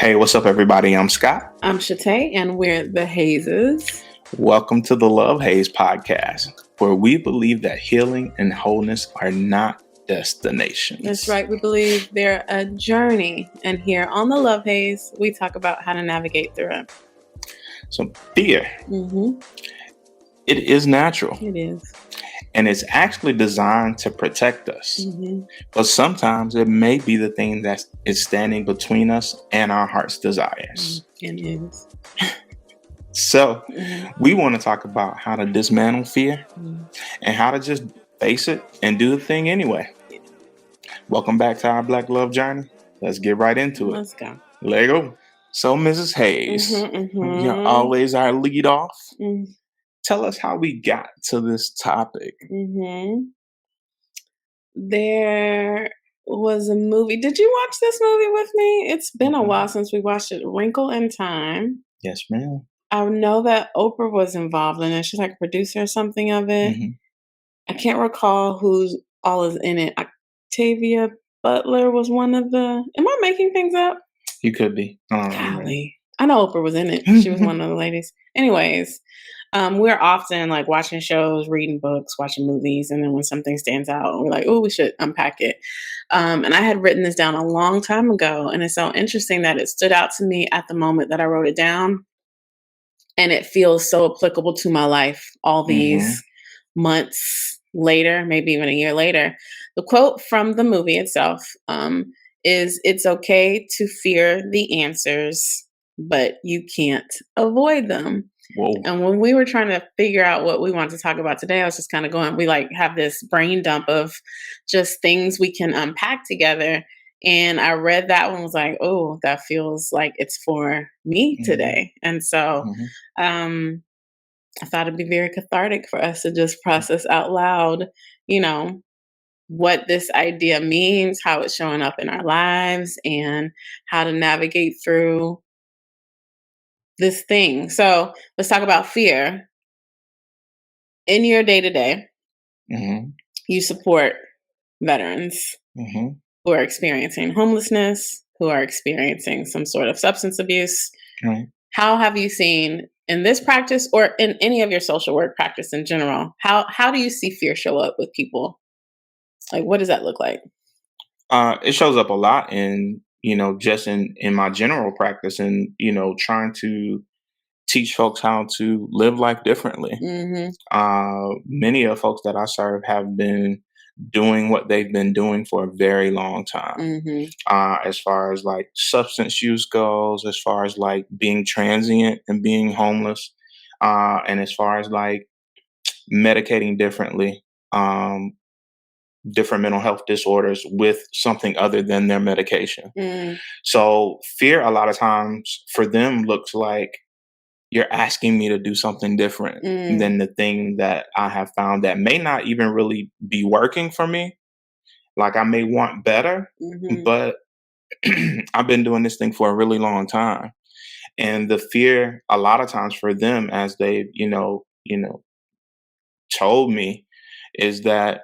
Hey, what's up, everybody? I'm Scott. I'm Shatay, and we're the Hazes. Welcome to the Love Haze podcast, where we believe that healing and wholeness are not destinations. That's right. We believe they're a journey. And here on the Love Haze, we talk about how to navigate through it. So, fear, it is natural. It is. And it's actually designed to protect us. But sometimes it may be the thing that is standing between us and our heart's desires. It is. So, we want to talk about how to dismantle fear and how to just face it and do the thing anyway. Welcome back to our Black Love journey. Let's get right into it. Let's go. Let go. So, Mrs. Hayes, you're always our lead off. Tell us how we got to this topic. There was a movie. Did you watch this movie with me? It's been a while since we watched it. Wrinkle in Time. Yes, ma'am. I know that Oprah was involved in it. She's like a producer or something of it. I can't recall who's all is in it. Octavia Butler was one of the... Am I making things up? You could be. Golly. I know Oprah was in it. She was one of the ladies. Anyways, we're often like watching shows, reading books, watching movies, and then when something stands out, we're like, oh, we should unpack it. And I had written this down a long time ago, and it's so interesting that it stood out to me at the moment that I wrote it down, and it feels so applicable to my life all these months later, maybe even a year later. The quote from the movie itself is, "It's okay to fear the answers, but you can't avoid them." Whoa. And when we were trying to figure out what we wanted to talk about today, I was just kind of going, we like have this brain dump of just things we can unpack together. And I read that one, was like, oh, that feels like it's for me today. And so I thought it'd be very cathartic for us to just process out loud, you know, what this idea means, how it's showing up in our lives, and how to navigate through this thing. So let's talk about fear. In your day-to-day, you support veterans who are experiencing homelessness, who are experiencing some sort of substance abuse. How have you seen in this practice or in any of your social work practice in general, how do you see fear show up with people? Like, what does that look like? It shows up a lot in, just in my general practice and, trying to teach folks how to live life differently. Many of the folks that I serve have been doing what they've been doing for a very long time. As far as like substance use goes, as far as like being transient and being homeless, and as far as like medicating differently, different mental health disorders with something other than their medication. So fear a lot of times for them looks like you're asking me to do something different than the thing that I have found that may not even really be working for me. Like I may want better, but I've been doing this thing for a really long time. And the fear a lot of times for them as they've, told me is that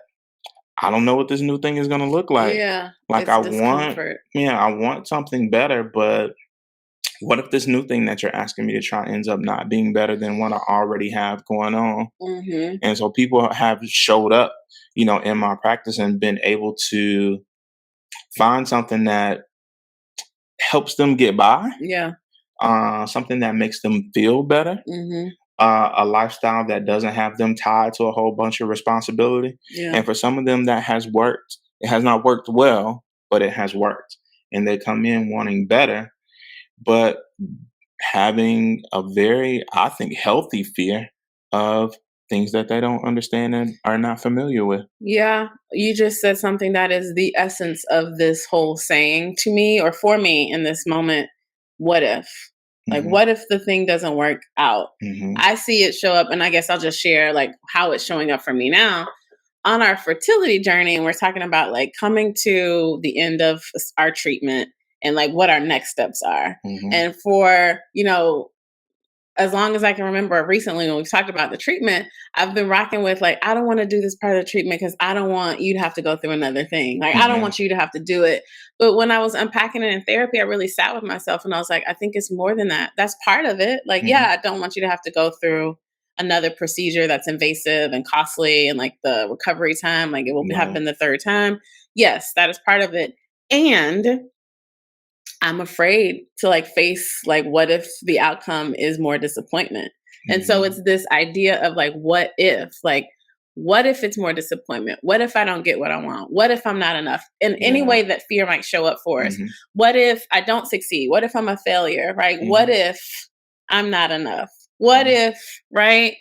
I don't know what this new thing is going to look like. Yeah. Like I want something better, but what if this new thing that you're asking me to try ends up not being better than what I already have going on? And so people have showed up, in my practice and been able to find something that helps them get by. Yeah. Something that makes them feel better. A lifestyle that doesn't have them tied to a whole bunch of responsibility. Yeah. And for some of them that has worked, it has not worked well, but it has worked. And they come in wanting better, but having a very, I think, healthy fear of things that they don't understand and are not familiar with. Yeah, you just said something that is the essence of this whole saying to me or for me in this moment. What if? Like, what if the thing doesn't work out? I see it show up, and I guess I'll just share like how it's showing up for me now on our fertility journey. And we're talking about like coming to the end of our treatment and like what our next steps are. And for, as long as I can remember recently when we've talked about the treatment, I've been rocking with like, I don't want to do this part of the treatment because I don't want you to have to go through another thing. Like, I don't Mhm. want you to have to do it. But when I was unpacking it in therapy, I really sat with myself and I was like, I think it's more than that. That's part of it. Like, Mhm. yeah, I don't want you to have to go through another procedure that's invasive and costly and like the recovery time, like it will have Right. been the third time. Yes, that is part of it. And I'm afraid to like face like what if the outcome is more disappointment. And so Mhm. it's this idea of like what if it's more disappointment? What if I don't get what I want? What if I'm not enough? In any Yeah. way that fear might show up for us. Mhm. What if I don't succeed? What if I'm a failure, right? What Mhm. if I'm not enough? What Mhm. if, right?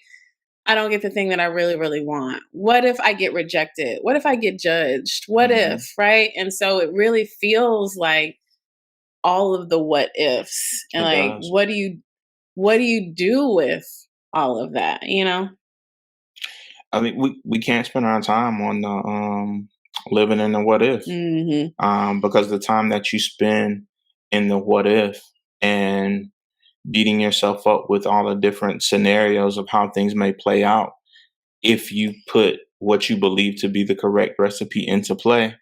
I don't get the thing that I really, really want. What if I get rejected? What if I get judged? What Mhm. if, right? And so it really feels like all of the what ifs and It like does. what do you do with all of that, you know? I mean, we can't spend our time on the living in the what if, Mhm. because the time that you spend in the what if and beating yourself up with all the different scenarios of how things may play out, if you put what you believe to be the correct recipe into play,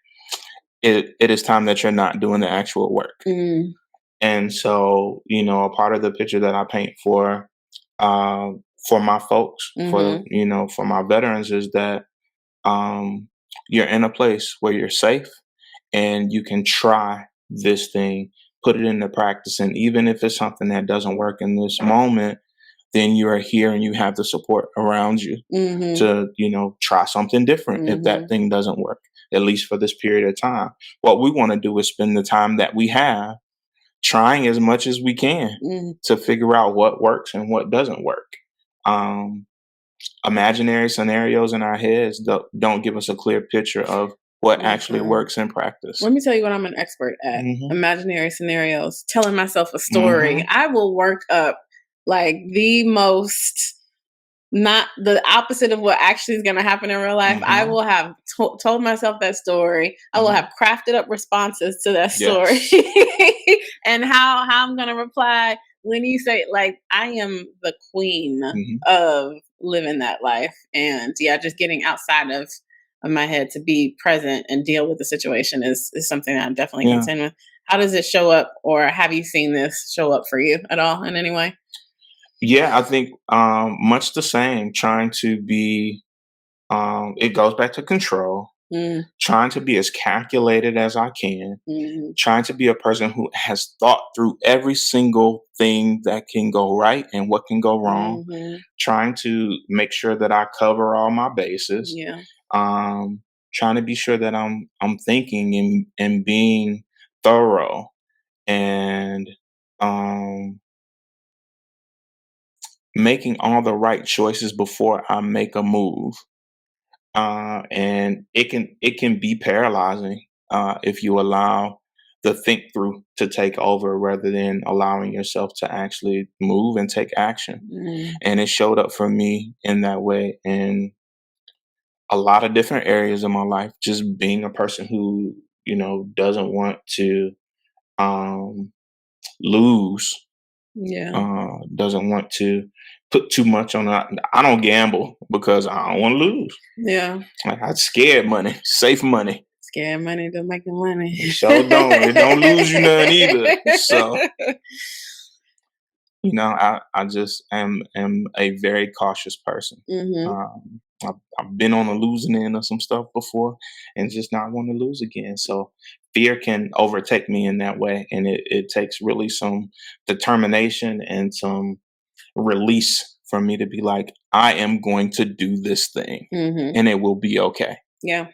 it is time that you're not doing the actual work. Mm. And so, a part of the picture that I paint uh, for my folks, Mhm. for my veterans, is that um, you're in a place where you're safe and you can try this thing, put it into practice, and even if it's something that doesn't work in this moment, then you are here and you have the support around you Mhm. to try something different if that Mhm. thing doesn't work, at least for this period of time. What we want to do is spend the time that we have trying as much as we can Mhm. to figure out what works and what doesn't work. Um, Imaginary scenarios in our heads don't give us a clear picture of what actually Mm-mm. works in practice. Let me tell you what I'm an expert at. Hmm. Imaginary scenarios, telling myself a story. Hmm. I will work up like the most not the opposite of what actually is going to happen in real life. I Hmm. will have told myself that story. I will Hmm. have crafted up responses to that story, Yes. and how I'm going to reply when you say like I am the queen Hmm. of living that life, and yeah, just getting outside of my head to be present and deal with the situation is something that I'm definitely Yeah. contend with. How does it show up, or have you seen this show up for you at all in any way? Yeah, I think much the same. Trying to be, it goes back to control. Mm, Trying to be as calculated as I can. mhm, Trying to be a person who has thought through every single thing that can go right and what can go wrong. mhm. Trying to make sure that I cover all my bases. Yeah. Um, Trying to be sure that I'm thinking and being thorough and um, making all the right choices before I make a move. And it can be paralyzing if you allow the think through to take over rather than allowing yourself to actually move and take action. Mm, And it showed up for me in that way in a lot of different areas of my life. Just being a person who doesn't want to um, lose, yeah. doesn't want to put too much on. I don't gamble because I don't want to lose. Yeah. Like, I scared money, safe money. Scared money to make the money. It sure don't. It don't lose you none either. So, I just am a very cautious person. Mhm. I've been on the losing end of some stuff before and just not want to lose again. So fear can overtake me in that way. And it takes really some determination and some release for me to be like, I am going to do this thing Mhm. and it will be okay. Yeah.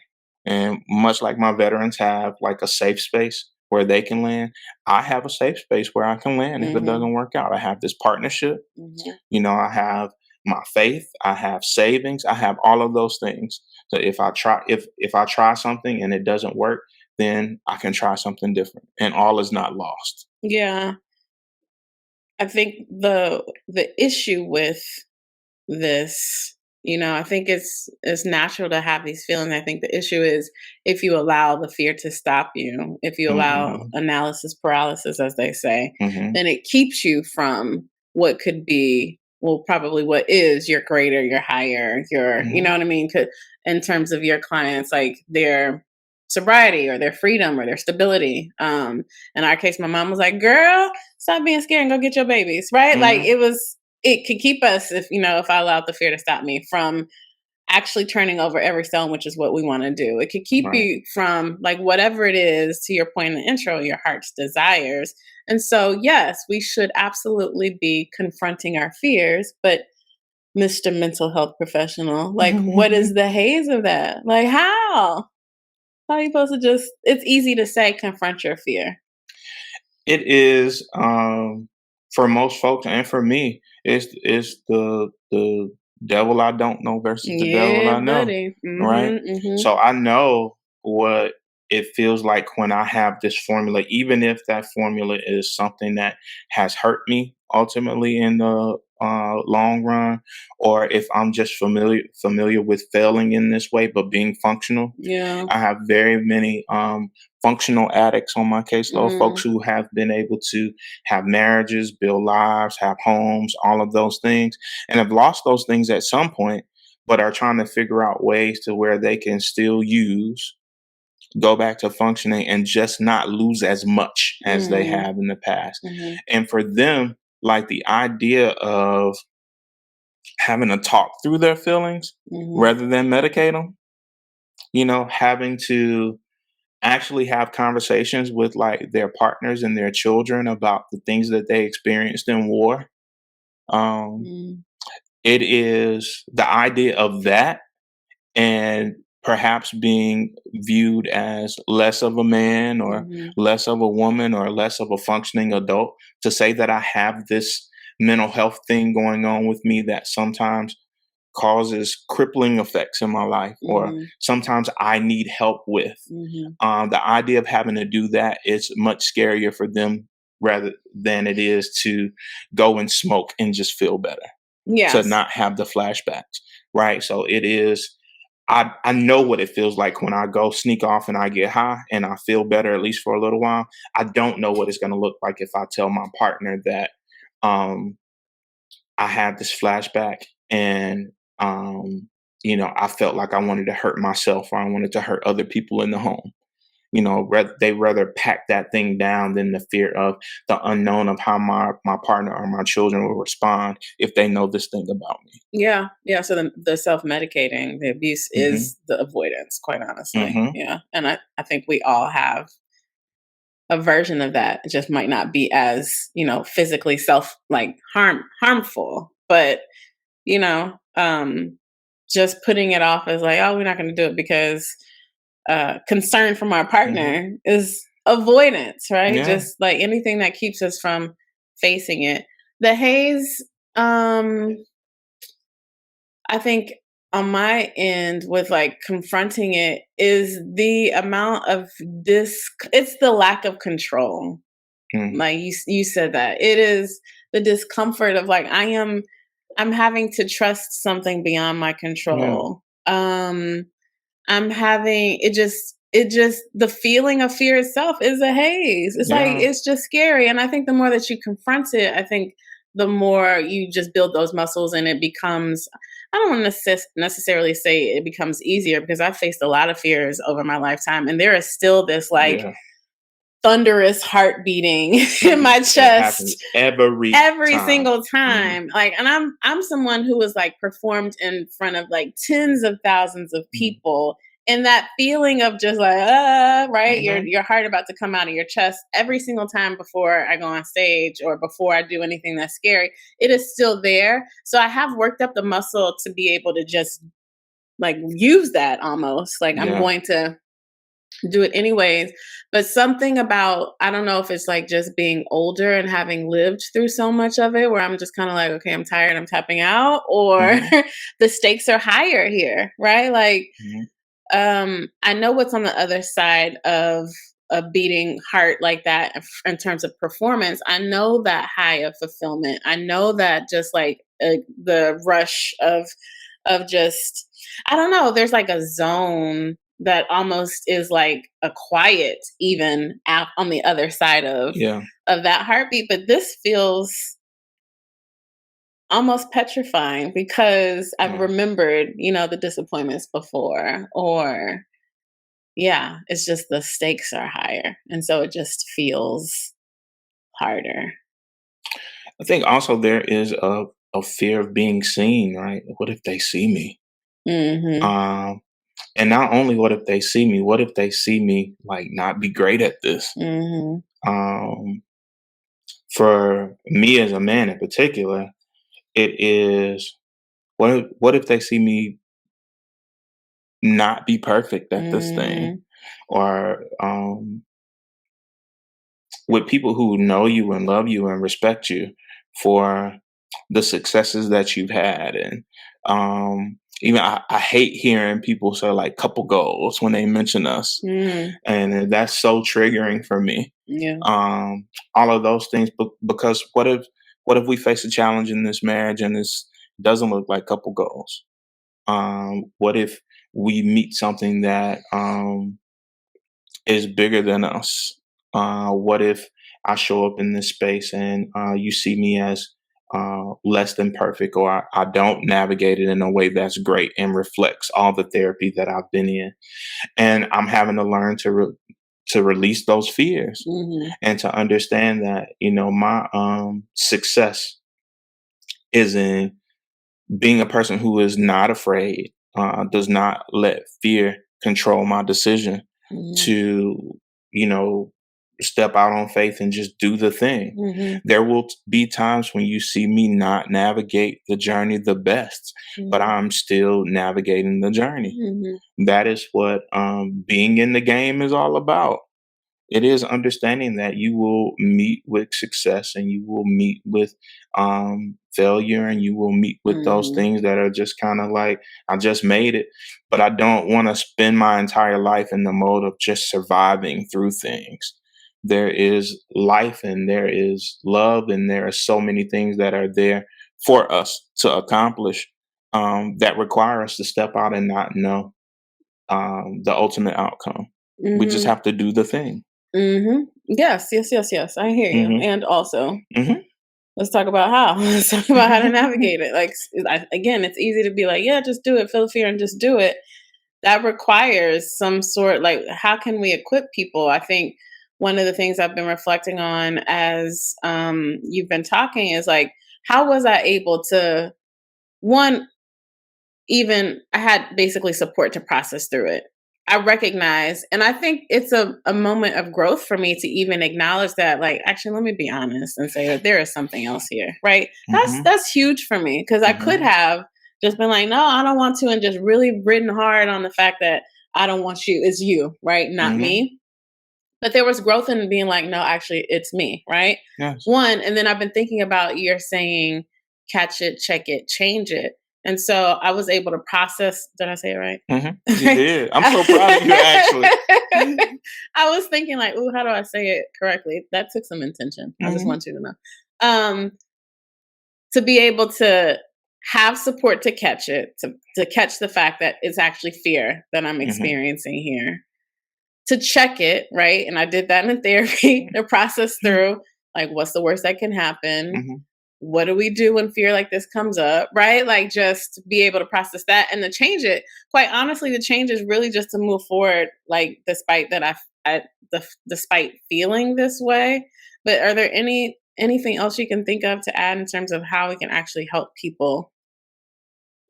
And much like my veterans have like a safe space where they can land, I have a safe space where I can land if it Mhm. doesn't work out. I have this partnership, Mhm. I have my faith, I have savings, I have all of those things. So if I try something and it doesn't work, then I can try something different and all is not lost. Yeah. I think the issue with this, I think it's natural to have these feelings. I think the issue is if you allow the fear to stop you, if you allow Mhm. analysis paralysis, as they say, Mhm. then it keeps you from what could be, well, probably what is your greater, your higher, your, you Mhm. know what I mean? In terms of your clients, like their sobriety or their freedom or their stability. In our case, my mom was like, girl, stop being scared and go get your babies, right? Like Mhm. it could keep us, if I allowed the fear to stop me from actually turning over every stone, which is what we want to do. It could keep Right. you from like whatever it is, to your point in the intro, your heart's desires. And so, yes, we should absolutely be confronting our fears, but Mr. Mental Health Professional, like, what is the haze of that? Like, how? How are you supposed to just, it's easy to say, confront your fear. It is, for most folks and for me, it's the devil I don't know versus the devil Yeah, I know, buddy. right? Mm-hmm. So I know what it feels like when I have this formula, even if that formula is something that has hurt me ultimately in the long run, or if I'm just familiar with failing in this way, but being functional. Yeah. I have very many functional addicts on my caseload, folks Mm, who have been able to have marriages, build lives, have homes, all of those things, and have lost those things at some point, but are trying to figure out ways to where they can still go back to functioning and just not lose as much as they mm, have in the past. mm-hmm, And for them, like the idea of having to talk through their feelings mm-hmm, rather than medicate them, having to actually have conversations with like their partners and their children about the things that they experienced in war. Um, mm, it is the idea of that and perhaps being viewed as less of a man or mm-hmm. less of a woman or less of a functioning adult to say that I have this mental health thing going on with me that sometimes causes crippling effects in my life or Mhm, sometimes I need help with. mhm. The idea of having to do that is much scarier for them rather than it is to go and smoke and just feel better, to Yes. not have the flashbacks, right? So it is. I know what it feels like when I go sneak off and I get high and I feel better at least for a little while. I don't know what it's going to look like if I tell my partner that um, I had this flashback and I felt like I wanted to hurt myself or I wanted to hurt other people in the home. They rather pack that thing down than the fear of the unknown of how my partner or my children will respond if they know this thing about me. Yeah, yeah, so the self-medicating, the abuse Hmm. is the avoidance, quite honestly, Hmm. yeah, and I think we all have a version of that. It just might not be as, physically harmful, but, you know, um, just putting it off as like, "Oh, we're not gonna do it because, concern from our Hmm. partner," is avoidance, right? Yeah. Just, like, anything that keeps us from facing it. The haze, um I think on my end with like confronting it is the amount of it's the lack of control. Mm. Like you said that. It is the discomfort of like I'm having to trust something beyond my Yeah. control. I'm having it just the feeling of fear itself is a haze. It's like Yeah. it's just scary. And I think the more that you confront it, I think the more you just build those muscles and it becomes I don't want to necessarily say it becomes easier because I've faced a lot of fears over my lifetime and there is still this like Yeah. thunderous heart beating in Mhm. my It happens chest every every time. single Mhm. time. Like, and I'm someone who was like performed in front of like tens of thousands of Mhm. people. And that feeling of just like, right, Mhm. your heart about to come out of your chest every single time before I go on stage or before I do anything that's scary, it is still there. So I have worked up the muscle to be able to just like use that almost. Like I'm Yeah. going to do it anyways. But something about, I don't know if it's like just being older and having lived through so much of it where I'm just kind of like, okay, I'm tired, I'm tapping out, or Mhm. the stakes are higher here, right? Like, Mhm. I know what's on the other side of a beating heart like that in terms of performance. I know that high of fulfillment. I know that just like the rush of just I don't know. There's like a zone that almost is like a quiet even out on the other side Yeah. of that heartbeat. But this feels almost petrifying because I've Yeah. remembered, the disappointments before, or yeah, it's just the stakes are higher. And so it just feels harder. I think also there is a fear of being seen, right? What if they see me? Mhm. Um, and not only what if they see me, what if they see me like not be great at this? Mhm. Um, for me as a man in particular, it is what if they see me not be perfect at this thing? Mhm. Or with people who know you and love you and respect you for the successes that you've had. And even I hate hearing people say like couple goals when they mention us. Mhm. And that's so triggering for me. Yeah. Um, all of those things, because what if we face a challenge in this marriage and this doesn't look like couple goals? What if we meet something that is bigger than us? What if I show up in this space and you see me as less than perfect, or I don't navigate it in a way that's great and reflects all the therapy that I've been in, and I'm having to learn to release those fears Mhm. and to understand that my success is in being a person who is not afraid, does not let fear control my decision Mhm. to, you know, step out on faith and just do the thing. Mhm. There will be times when you see me not navigate the journey the best, but Mhm. I'm still navigating the journey. Mhm. That is what being in the game is all about. It is understanding that you will meet with success and you will meet with failure and you will meet with those Mhm. things that are just kind of like, I just made it. But I don't want to spend my entire life in the mode of just surviving through things. There is life and there is love and there are so many things that are there for us to accomplish that require us to step out and not know the ultimate outcome. We just Mhm. have to do the thing. Mhm. Yes, yes, yes, yes. I hear you. Mhm, And also, mhm. let's talk about how. Let's talk about how to navigate it. Like, again, it's easy to be like, yeah, just do it, feel the fear, and just do it. That requires some sort, like, how can we equip people? I think one of the things I've been reflecting on as you've been talking is like, how was I able to, one, even I had basically support to process through it. I recognize, and I think it's a moment of growth for me to even acknowledge that, like, actually, let me be honest and say that there is something else here, right? Mhm, That's huge for me because I could mhm, have just been like, no, I don't want to, and just really ridden hard on the fact that I don't want you, it's you, right? Not mhm. me. But there was growth in being like, no, actually, it's me, right? Yes. One, and then I've been thinking about you're saying catch it, check it, change it. And so I was able to process. Did I say it right? Mhm. You did. I'm so proud of you, actually. I was thinking like, ooh, how do I say it correctly? That took some intention. I just Mhm, want you to know. Um, to be able to have support to catch it, to catch the fact that it's actually fear that I'm mhm, experiencing here, to check it, right? And I did that in therapy to process mhm, through like what's the worst that can happen? mhm. What do we do when fear like this comes up, right? Like just be able to process that and to change it. Quite honestly, the change is really just to move forward, like despite that despite feeling this way. But are there anything else you can think of to add in terms of how we can actually help people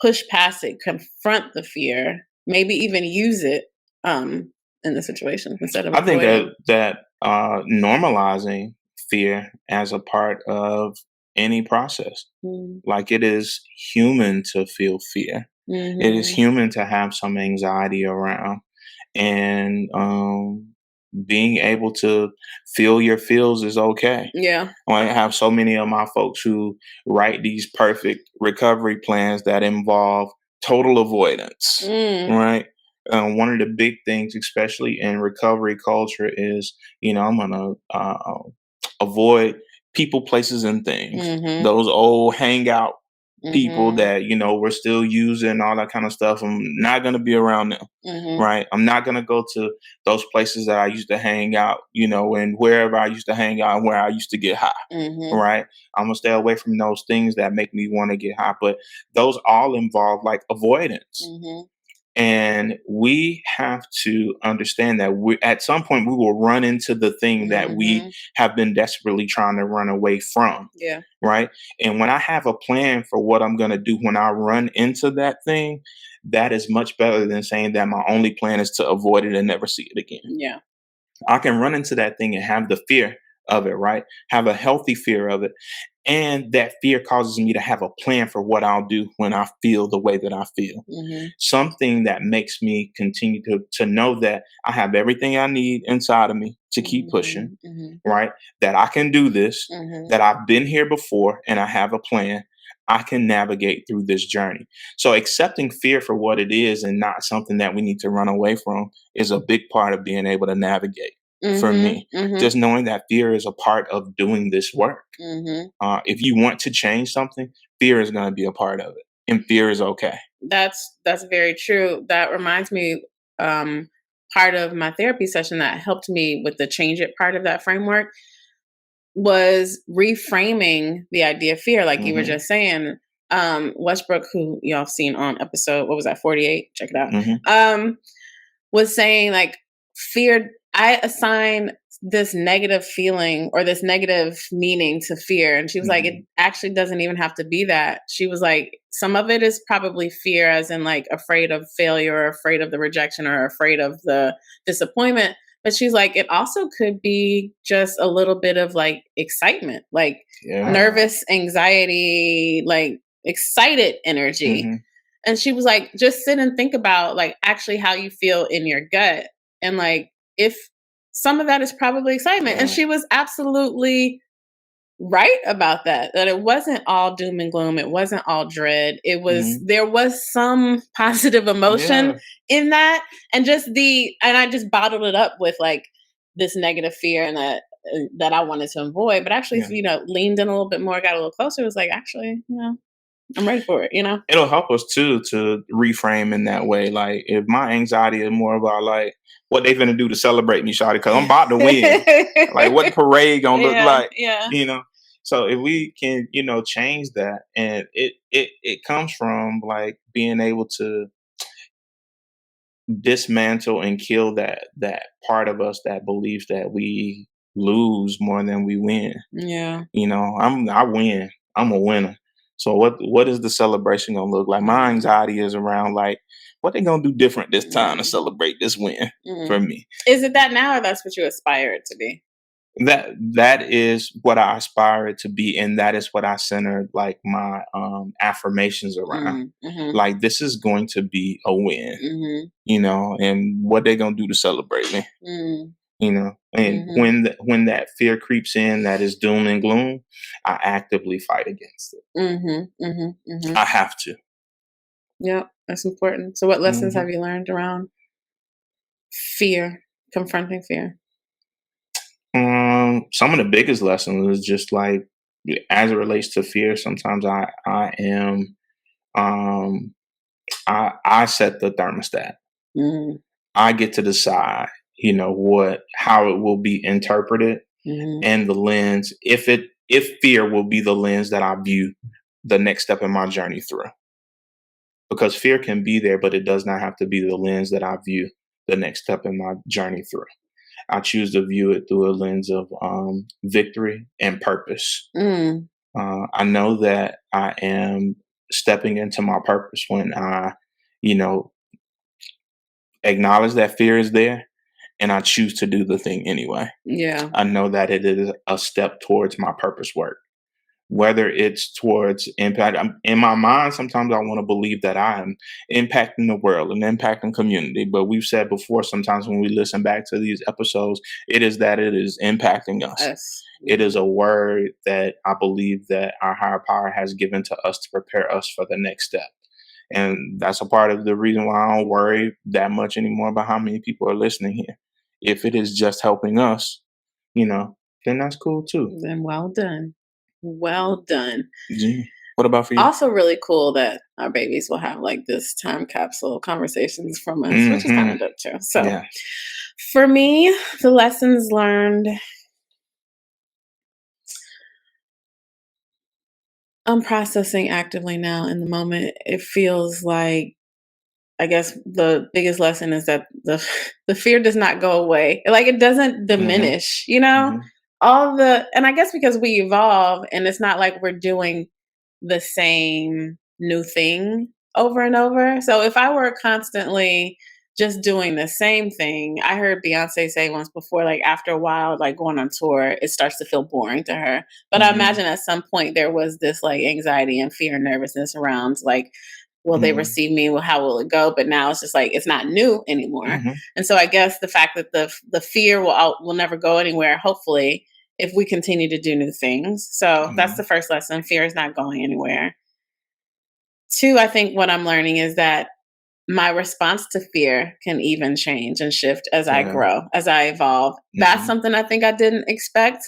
push past it, confront the fear, maybe even use it um, in the situation instead of I think avoid it. that normalizing fear as a part of any process, Mm. like it is human to feel fear. It is Mhm. human to have some anxiety around, and being able to feel your feels is okay. Yeah. I have so many of my folks who write these perfect recovery plans that involve total avoidance, Mm. right? One of the big things, especially in recovery culture, is I'm gonna avoid people, places, and things. Mhm. Those old hangout, people Mhm. that, we're still using all that kind of stuff. I'm not going to be around them. Mhm. Right. I'm not going to go to those places that I used to hang out, and wherever I used to hang out and where I used to get high. Mhm. Right. I'm going to stay away from those things that make me want to get high. But those all involve like avoidance. Mhm. And we have to understand that at some point we will run into the thing that we Mhm. have been desperately trying to run away from. Yeah. Right. And when I have a plan for what I'm going to do when I run into that thing, that is much better than saying that my only plan is to avoid it and never see it again. Yeah. I can run into that thing and have the fear of it, right? Have a healthy fear of it. And that fear causes me to have a plan for what I'll do when I feel the way that I feel. Mhm. Something that makes me continue to know that I have everything I need inside of me to keep pushing, Mhm. Mhm. right? That I can do this, Mhm. that I've been here before and I have a plan. I can navigate through this journey. So accepting fear for what it is and not something that we need to run away from is a big part of being able to navigate for Mhm. me. Mhm. Just knowing that fear is a part of doing this work. Mhm. If you want to change something, fear is going to be a part of it, and fear is okay. That's very true. That reminds me, um, part of my therapy session that helped me with the change it part of that framework was reframing the idea of fear, like you were Hmm. just saying. Westbrook, who y'all have seen on episode, what was that, 48? Check it out. Hmm. Was saying like fear, I assign this negative feeling or this negative meaning to fear. And she was like, it Hmm. actually doesn't even have to be that. She was like, some of it is probably fear, as in like afraid of failure, or afraid of the rejection, or afraid of the disappointment. But she's like, it also could be just a little bit of like excitement, like Yeah. nervous anxiety, like excited energy. Hmm. And she was like, just sit and think about like actually how you feel in your gut. And like if some of that is probably excitement. And Yeah. she was absolutely right about that. That it wasn't all doom and gloom. It wasn't all dread. It was, Hmm. there was some positive emotion Yeah. in that. And I just bottled it up with like this negative fear and that I wanted to avoid. But actually, Yeah. leaned in a little bit more, got a little closer, it was like, actually, I'm ready for it, It'll help us too to reframe in that way. Like if my anxiety is more about like what they gonna do to celebrate me, shawty, because I'm about to win. Like what the parade gonna look Yeah, like, yeah. you know? So if we can, change that, and it comes from like being able to dismantle and kill that part of us that believes that we lose more than we win. Yeah. I win. I'm a winner. So what is the celebration gonna look like? My Mhm. anxiety is around like what they gonna do different this time to Mhm. celebrate this win for Mhm. me. Is it that now, or that's what you aspire it to be? That is what I aspire it to be, and that is what I centered like my affirmations around. Mhm. Mhm. Like this is going to be a win, Mhm. and what they gonna do to celebrate me. Mhm. And Mhm. when that fear creeps in, that is doom and gloom, I actively fight against it. Mhm. Mhm. Mhm. I have to. Yep, that's important. So what lessons Hmm. have you learned around fear, confronting fear? Some of the biggest lessons is just like as it relates to fear. Sometimes I am um I set the thermostat. Mhm. I get to decide, what how it will be interpreted, Mhm. and the lens if fear will be the lens that I view the next step in my journey through. Because fear can be there, but it does not have to be the lens that I view the next step in my journey through. I choose to view it through a lens of victory and purpose. Mm. I know that I am stepping into my purpose when I, you know, acknowledge that fear is there and I choose to do the thing anyway. Yeah. I know that it is a step towards my purpose work. Whether it's towards impact, in my mind, sometimes I want to believe that I am impacting the world and impacting community. But we've said before, sometimes when we listen back to these episodes, it is that it is impacting us. Us. It is Mhm. a word that I believe that our higher power has given to us to prepare us for the next step. And that's a part of the reason why I don't worry that much anymore about how many people are listening here. If it is just helping us, then that's cool too. Then well done. Well done. Yeah. What about for you? Also really cool that our babies will have like this time capsule conversations from us, which is kind Hmm. of dope too. So Yeah. for me, the lessons learned, I'm processing actively now in the moment. It feels like, I guess the biggest lesson is that the fear does not go away. Like it doesn't Hmm. diminish, you know? Hmm. And I guess because we evolve and it's not like we're doing the same new thing over and over. So if I were constantly just doing the same thing, I heard Beyonce say once before, like after a while, like going on tour, it starts to feel boring to her. But I Hmm. imagine at some point there was this like anxiety and fear and nervousness around like, will they Hmm. receive me? Well, how will it go? But now it's just like it's not new anymore. Hmm. And so I guess the fact that the fear will never go anywhere. Hopefully, if we continue to do new things. So that's the first lesson. Fear is not going anywhere. Two, I think what I'm learning is that my response to fear can even change and shift as I Yeah. grow, as I evolve. That's Hmm. something I think I didn't expect.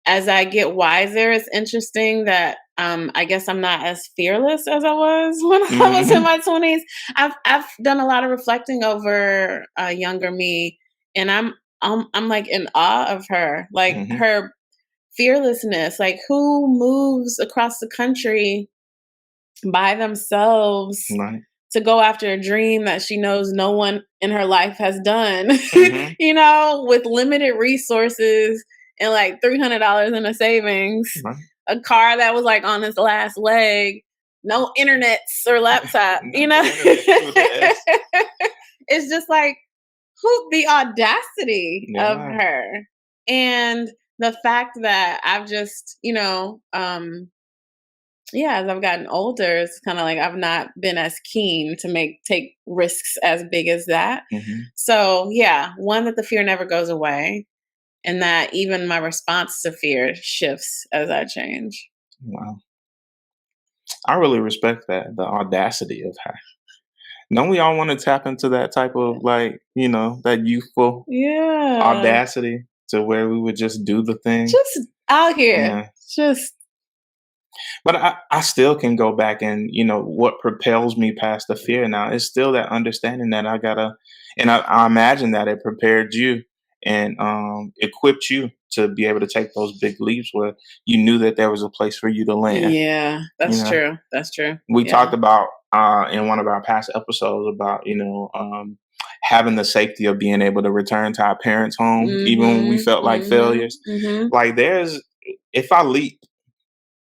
As I get wiser, it's interesting that I guess I'm not as fearless as I was when I was in Hmm. my 20s. I've done a lot of reflecting over younger me, and I'm like in awe of her, like Hmm. her fearlessness. Like who moves across the country by themselves Right. to go after a dream that she knows no one in her life has done, Hmm. you know, with limited resources and like $300 in a savings, Right. a car that was like on its last leg, no internets or laptop, you Not know? the internet with the S. It's just like, who the audacity of Yeah. her. And the fact that I've just, yeah, as I've gotten older, it's kind of like I've not been as keen to take risks as big as that. Hmm. So, yeah, one that the fear never goes away, and that even my response to fear shifts as I change. Wow. I really respect that, the audacity of her. Don't we all want to tap into that type of like, that youthful Yeah, audacity to where we would just do the thing? just out here, Yeah. just But I still can go back and, what propels me past the fear now is still that understanding that I gotta, and I imagine that it prepared you and equipped you to be able to take those big leaps where you knew that there was a place for you to land. yeah, You that's know, true. That's true. we Yeah. talked about in one of our past episodes about, having the safety of being able to return to our parents' home, even when we Mhm. felt like Mhm. failures. Mhm. Like if I leap,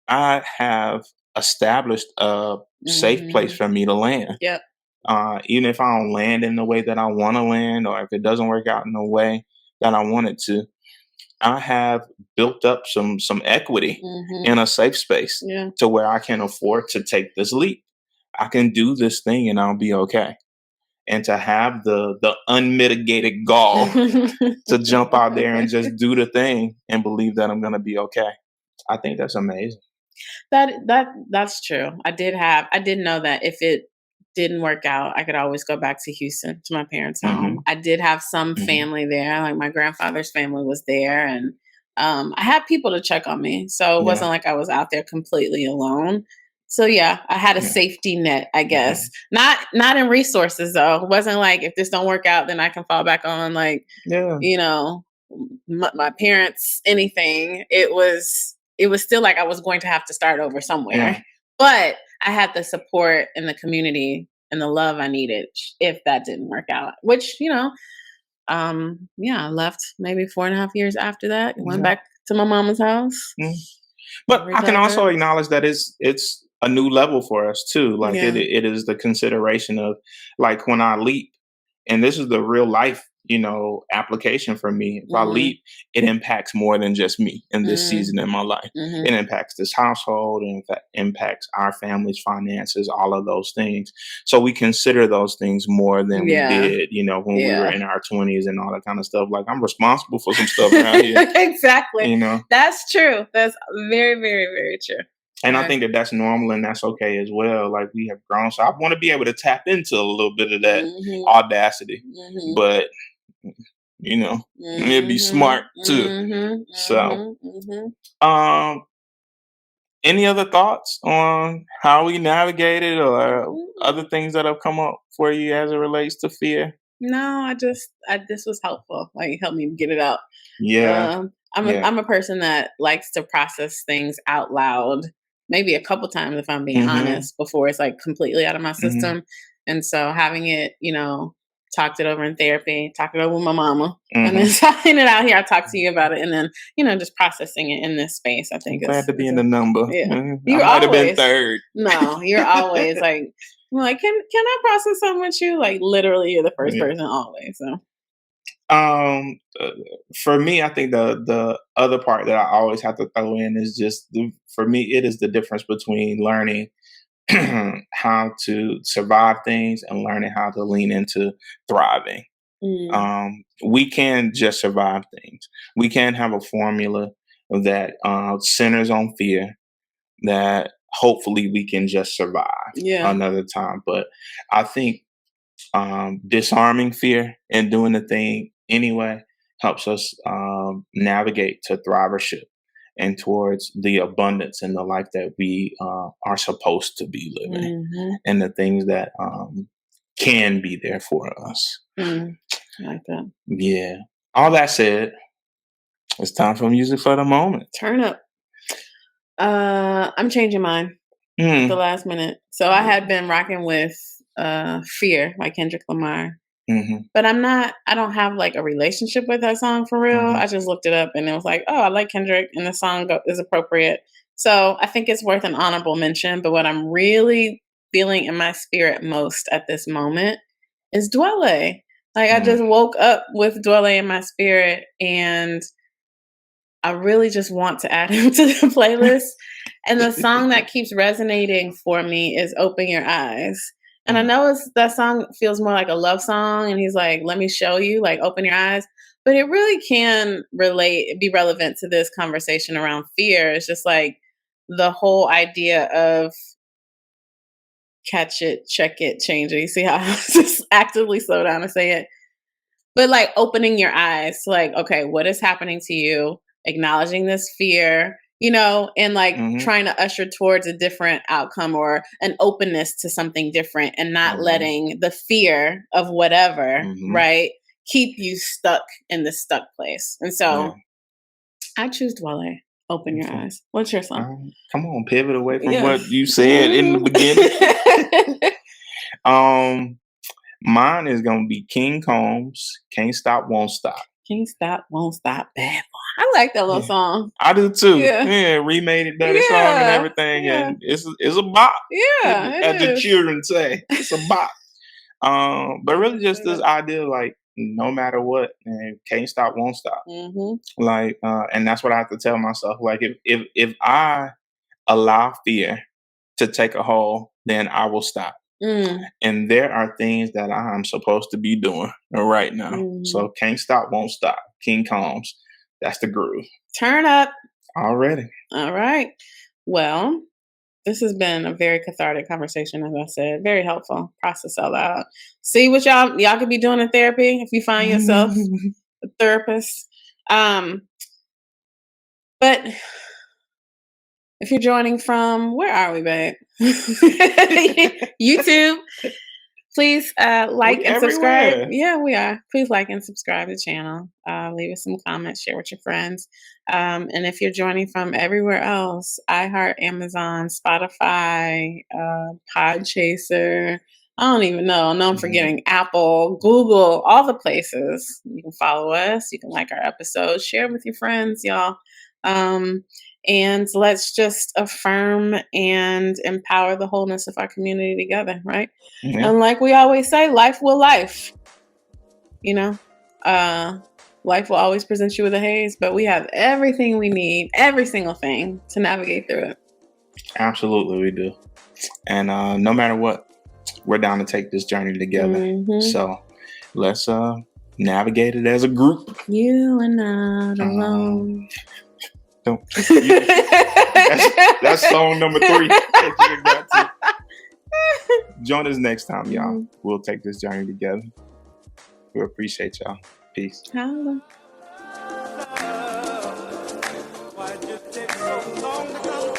I have established a safe place Mhm. for me to land. Yep. Even if I don't land in the way that I want to land, or if it doesn't work out in the way that I want it to, I have built up some equity Mhm. in a safe space Yeah. to where I can afford to take this leap. I can do this thing and I'll be okay. And to have the unmitigated gall to jump out there and just do the thing and believe that I'm gonna be okay. I think that's amazing. That's true. I did know that if it didn't work out, I could always go back to Houston to my parents' home. Hmm. I did have some Hmm. family there, like my grandfather's family was there, and I had people to check on me, so it Yeah. wasn't like I was out there completely alone. So yeah, I had a Yeah. safety net, I Yeah. guess. Not in resources though. It wasn't like if this don't work out, then I can fall back on like Yeah. you know, my parents, anything. It was still like I was going to have to start over somewhere. Yeah. But I had the support and the community and the love I needed if that didn't work out. Which, yeah, I left maybe 4.5 years after that. Went Yeah. back to my mama's house. Mm. But I can also Recovered. acknowledge that it's a new level for us too. Like it Yeah. it is the consideration of like when I leap, and this is the real life, application for me. If I Mm-hmm. leap, it impacts more than just me in this season in my life. Mm-hmm. It impacts this household, and in fact impacts our family's finances, all of those things. So we consider those things more than we Yeah. did, when we were Yeah. in our 20s and all that kind of stuff. Like I'm responsible for some stuff around here, Exactly. you know. That's true. That's very, very, very true. And I I think that that's normal and that's okay as well. Like we have grown, so I want to be able to tap into a little bit of that Mhm, audacity, mhm, but it'd be mhm, smart too. mhm, So, mhm, mhm. um, any other thoughts on how we navigate it or other things that have come up for you as it relates to fear? No, this was helpful. Like, help me get it out. Yeah, yeah. I'm a person that likes to process things out loud, maybe a couple times if I'm being Mhm, honest, before it's like completely out of my mhm, system. And so having it, talked it over in therapy, talked it over with my mama, and then mhm. talking it out here, I talk to you about it, and then just processing it in this space. I I'm think glad to be is in a the number. yeah. I You're might have been always third. no, you're always like can I process something with you? Like literally, you're the first Yeah. person always. So. Uh, for me, I think the other part that I always have to throw in is just for me, it is the difference between learning how to survive things and learning how to lean into thriving. Mm, We can just survive things. We can have a formula that centers on fear that hopefully we can just survive yeah. another time. But I think disarming fear and doing the thing anyway helps us navigate to thrivership and towards the abundance and the life that we are supposed to be living Mhm. and the things that can be there for us. Mm, I like that. Yeah. All that said, it's time for music for the moment. Turn up. I'm changing mine at the Mm. last minute. So I had been rocking with Fear by Kendrick Lamar. Mm-hmm. But I don't have like a relationship with that song for real. Mm-hmm. I just looked it up and it was like, oh, I like Kendrick and the song is appropriate. So I think it's worth an honorable mention. But what I'm really feeling in my spirit most at this moment is Dwele. Like I Mm. just woke up with Dwele in my spirit and I really just want to add him to the playlist. And the song that keeps resonating for me is Open Your Eyes. And I Mm. know that song feels more like a love song, and he's like, let me show you, like, open your eyes. But it really can be relevant to this conversation around fear. It's just like the whole idea of catch it, check it, change it. You see how I just actively slow down and say it? But like opening your eyes to like, okay, what is happening to you? Acknowledging this fear, and like Mm-hmm. trying to usher towards a different outcome or an openness to something different and not Mm-hmm. letting the fear of whatever, Mm-hmm. right, keep you stuck in the stuck place. And Yeah. so I choose Dwele. Open your Okay. eyes. What's your song? Come on, pivot away from Yeah. what you said in the beginning. Um, Mine is gonna be King Combs. Can't stop, won't stop. Can't stop, won't stop, bad boy. I like that little Yeah, song. I do too. Yeah. Yeah, remade it, done a song and Yeah. everything, Yeah. and it's a bop, Yeah, as it the is. children say. It's a bop. But really, just this idea, like no matter what, man, can't stop, won't stop. Mhm. Like, and that's what I have to tell myself. Like, if I allow fear to take a hold, then I will stop. Mm. And there are things that I'm supposed to be doing right now. Mhm. So can't stop, won't stop. King Combs. That's the groove. Turn up. Already. All right. Well, this has been a very cathartic conversation, as I said. Very helpful. Process out loud. See what y'all could be doing in therapy if you find yourself a therapist. But if you're joining from where are we, babe? YouTube. Please like We and subscribe. everywhere. Yeah, we are. Please like and subscribe to the channel. Leave us some comments, share with your friends. And if you're joining from everywhere else, iHeart, Amazon, Spotify, Podchaser, I don't even know. No, I'm Mhm. forgetting Apple, Google, all the places. You can follow us. You can like our episodes, share with your friends, y'all. And let's just affirm and empower the wholeness of our community together, right? Yeah, And like we always say, life will life. You know, life will always present you with a haze, but we have everything we need, every single thing to navigate through it. absolutely we do. And no matter what, we're down to take this journey together. Mm-hmm. So let's navigate it as a group. You are not Um, alone. don't- that's song number 3 that you got to. Join us next time, y'all. Mhm. We'll take this journey together. We appreciate y'all. Peace. Holla. Why'd you take so long to come